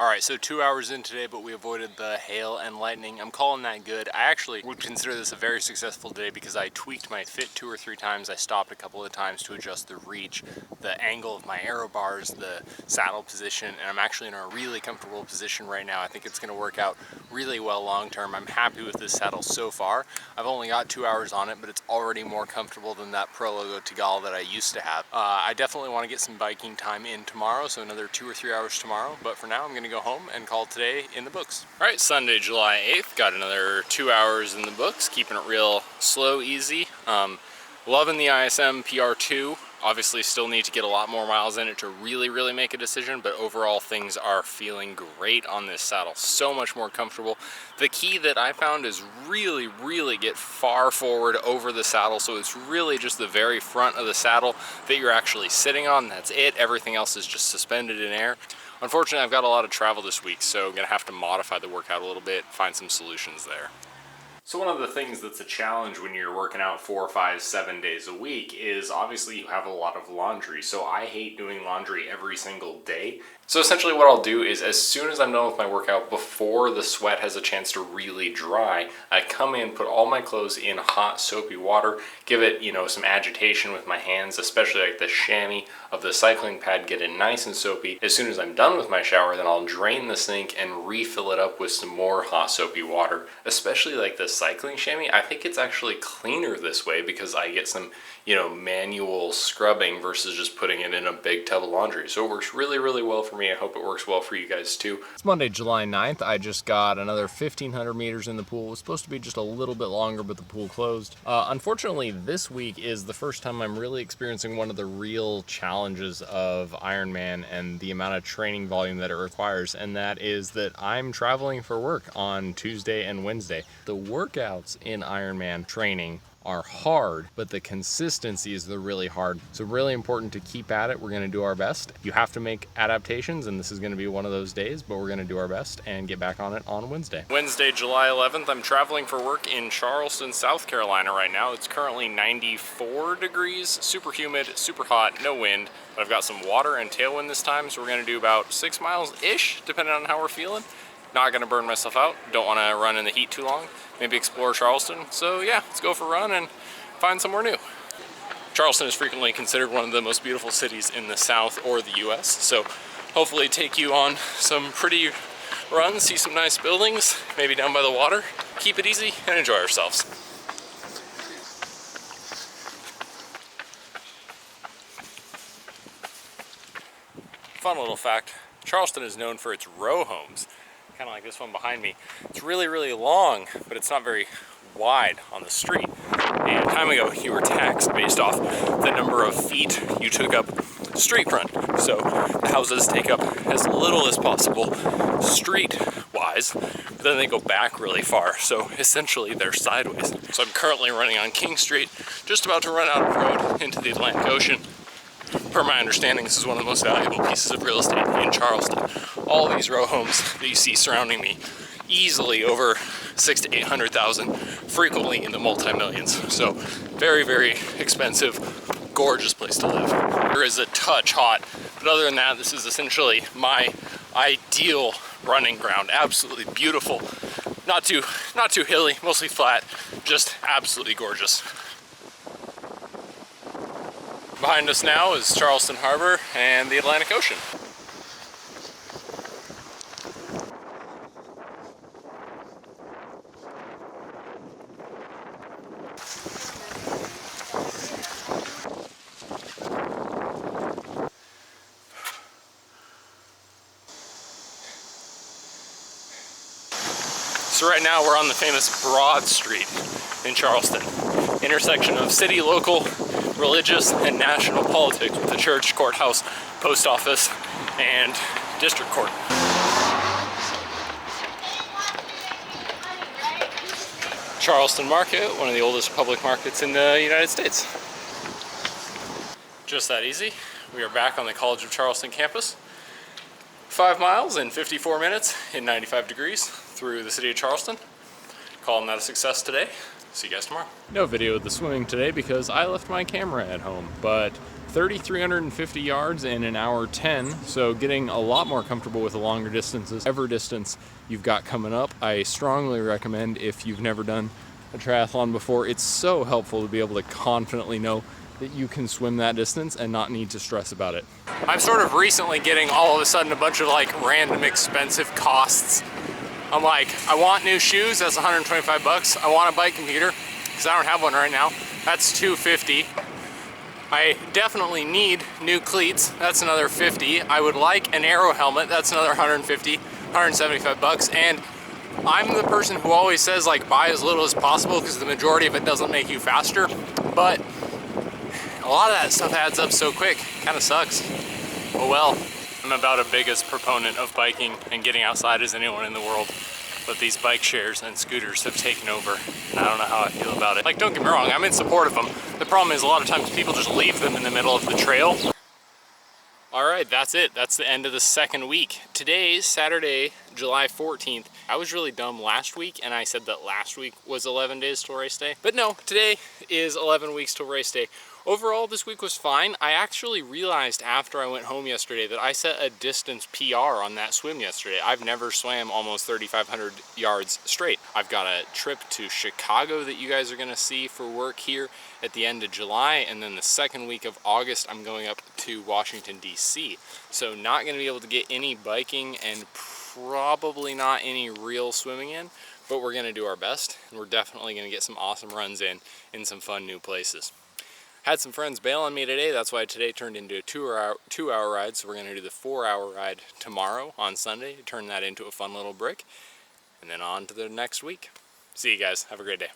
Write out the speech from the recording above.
Alright, so 2 hours in today, but we avoided the hail and lightning. I'm calling that good. I actually would consider this a very successful day because I tweaked my fit 2 or 3 times. I stopped a couple of times to adjust the reach, the angle of my aero bars, the saddle position, and I'm actually in a really comfortable position right now. I think it's going to work out really well long term. I'm happy with this saddle so far. I've only got 2 hours on it, but it's already more comfortable than that Pro Logo Tegal that I used to have. I definitely want to get some biking time in tomorrow, so another 2 or 3 hours tomorrow, but for now I'm going to go home and call today in the books. All right, Sunday, July 8th, got another 2 hours in the books, keeping it real slow, easy. Loving the ISM PR2. Obviously still need to get a lot more miles in it to really make a decision, but overall things are feeling great on this saddle. So much more comfortable. The key that I found is really get far forward over the saddle, so it's really just the very front of the saddle that you're actually sitting on. That's it. Everything else is just suspended in air. Unfortunately, I've got a lot of travel this week, so I'm gonna have to modify the workout a little bit, find some solutions there. So one of the things that's a challenge when you're working out 4, 5, 7 days a week is obviously you have a lot of laundry. So I hate doing laundry every single day. So essentially what I'll do is as soon as I'm done with my workout, before the sweat has a chance to really dry, I come in, put all my clothes in hot soapy water, give it, some agitation with my hands, especially like the chamois of the cycling pad, get it nice and soapy. As soon as I'm done with my shower, then I'll drain the sink and refill it up with some more hot soapy water. Especially like the cycling chamois, I think it's actually cleaner this way because I get some, manual scrubbing versus just putting it in a big tub of laundry. So it works really well for me. I hope it works well for you guys too. It's Monday, July 9th. I just got another 1,500 meters in the pool. It was supposed to be just a little bit longer, but the pool closed. Unfortunately, this week is the first time I'm really experiencing one of the real challenges of Ironman and the amount of training volume that it requires, and that is that I'm traveling for work on Tuesday and Wednesday. The workouts in Ironman training are hard, but the consistency is the really hard. So really important to keep at it. We're going to do our best. You have to make adaptations, and this is going to be one of those days, but we're going to do our best and get back on it on Wednesday. Wednesday, July 11th, I'm traveling for work in Charleston, South Carolina right now. It's currently 94 degrees, super humid, super hot, no wind, but I've got some water and tailwind this time, so we're going to do about 6 miles-ish, depending on how we're feeling. Not gonna burn myself out, don't wanna run in the heat too long, maybe explore Charleston. So yeah, let's go for a run and find somewhere new. Charleston is frequently considered one of the most beautiful cities in the South or the US, so hopefully take you on some pretty runs, see some nice buildings, maybe down by the water, keep it easy and enjoy ourselves. Fun little fact, Charleston is known for its row homes. Kind of like this one behind me. It's really long, but it's not very wide on the street. And time ago, you were taxed based off the number of feet you took up street front. So the houses take up as little as possible street-wise, but then they go back really far. So essentially, they're sideways. So I'm currently running on King Street, just about to run out of road into the Atlantic Ocean. Per my understanding, this is one of the most valuable pieces of real estate in Charleston. All these row homes that you see surrounding me, easily over 600,000 to 800,000, frequently in the multi-millions. So very expensive, gorgeous place to live. There is a touch hot, but other than that, this is essentially my ideal running ground. Absolutely beautiful. Not too hilly, mostly flat, just absolutely gorgeous. Behind us now is Charleston Harbor and the Atlantic Ocean. So right now we're on the famous Broad Street in Charleston, intersection of city, local, religious, and national politics with the church, courthouse, post office, and district court. Charleston Market, one of the oldest public markets in the United States. Just that easy. We are back on the College of Charleston campus. 5 miles in 54 minutes in 95 degrees through the city of Charleston. Calling that a success today. See you guys tomorrow. No video of the swimming today because I left my camera at home, but 3,350 yards in an hour 10, so getting a lot more comfortable with the longer distances. Whatever distance you've got coming up, I strongly recommend if you've never done a triathlon before. It's so helpful to be able to confidently know that you can swim that distance and not need to stress about it. I'm sort of recently getting all of a sudden a bunch of like random expensive costs. I'm like, I want new shoes, that's 125 bucks. I want a bike computer, because I don't have one right now. That's $250. I definitely need new cleats, that's another $50. I would like an aero helmet, that's another $150, 175 bucks. And I'm the person who always says like buy as little as possible because the majority of it doesn't make you faster, but a lot of that stuff adds up so quick, kind of sucks. Oh well. I'm about as big a proponent of biking and getting outside as anyone in the world, but these bike shares and scooters have taken over, and I don't know how I feel about it. Like, don't get me wrong, I'm in support of them. The problem is a lot of times people just leave them in the middle of the trail. All right, that's it. That's the end of the second week. Today's Saturday, July 14th. I was really dumb last week, and I said that last week was 11 days till race day. But no, today is 11 weeks till race day. Overall, this week was fine. I actually realized after I went home yesterday that I set a distance PR on that swim yesterday. I've never swam almost 3,500 yards straight. I've got a trip to Chicago that you guys are gonna see for work here at the end of July, and then the second week of August, I'm going up to Washington, DC. So not gonna be able to get any biking and probably not any real swimming in, but we're gonna do our best, and we're definitely gonna get some awesome runs in some fun new places. Had some friends bail on me today, that's why today turned into a two-hour ride, so we're gonna do the 4-hour ride tomorrow on Sunday, turn that into a fun little break, and then on to the next week. See you guys, have a great day.